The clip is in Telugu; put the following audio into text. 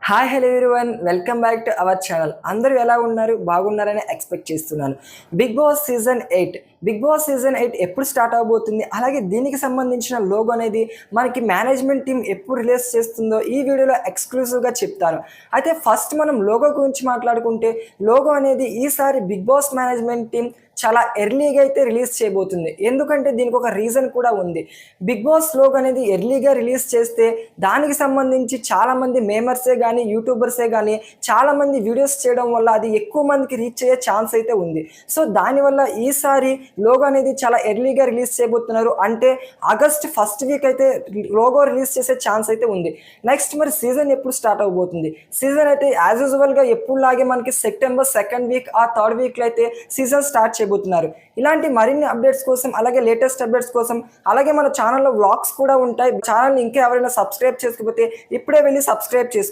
Hi hello everyone, welcome back to our channel. అందరూ ఎలా ఉన్నారు? బాగున్నారని ఎక్స్పెక్ట్ చేస్తున్నాను. బిగ్ బాస్ సీజన్ 8 ఎప్పుడు స్టార్ట్ అవబోతుంది, అలాగే దీనికి సంబంధించిన లోగో అనేది మనకి మేనేజ్మెంట్ టీం ఎప్పుడు రిలీజ్ చేస్తుందో ఈ వీడియోలో ఎక్స్క్లూజివ్గా చెప్తాను. అయితే ఫస్ట్ మనం లోగో గురించి మాట్లాడుకుంటే, లోగో అనేది ఈసారి బిగ్ బాస్ మేనేజ్మెంట్ టీం చాలా ఎర్లీగా అయితే రిలీజ్ చేయబోతుంది. ఎందుకంటే దీనికి ఒక రీజన్ కూడా ఉంది. బిగ్ బాస్ లోగో అనేది ఎర్లీగా రిలీజ్ చేస్తే దానికి సంబంధించి చాలామంది మేమర్సే కానీ యూట్యూబర్సే కానీ చాలామంది వీడియోస్ చేయడం వల్ల అది ఎక్కువ మందికి రీచ్ అయ్యే ఛాన్స్ అయితే ఉంది. సో దానివల్ల ఈసారి లోగో అనేది చాలా ఎర్లీగా రిలీజ్ చేయబోతున్నారు. అంటే ఆగస్ట్ ఫస్ట్ వీక్ అయితే లోగో రిలీజ్ చేసే ఛాన్స్ అయితే ఉంది. నెక్స్ట్ మరి సీజన్ ఎప్పుడు స్టార్ట్ అవబోతుంది? సీజన్ అయితే యాజ్ యూజువల్గా ఎప్పుడులాగే మనకి సెప్టెంబర్ సెకండ్ వీక్ ఆ థర్డ్ వీక్లో అయితే సీజన్ స్టార్ట్ చేయబోతున్నారు. ఇలాంటి మరిన్ని అప్డేట్స్ కోసం, అలాగే లేటెస్ట్ అప్డేట్స్ కోసం, అలాగే మన ఛానల్లో వ్లాగ్స్ కూడా ఉంటాయి. ఛానల్ని ఇంకా ఎవరైనా సబ్స్క్రైబ్ చేసుకోకపోతే ఇప్పుడే వెళ్ళి సబ్స్క్రైబ్ చేసుకోండి.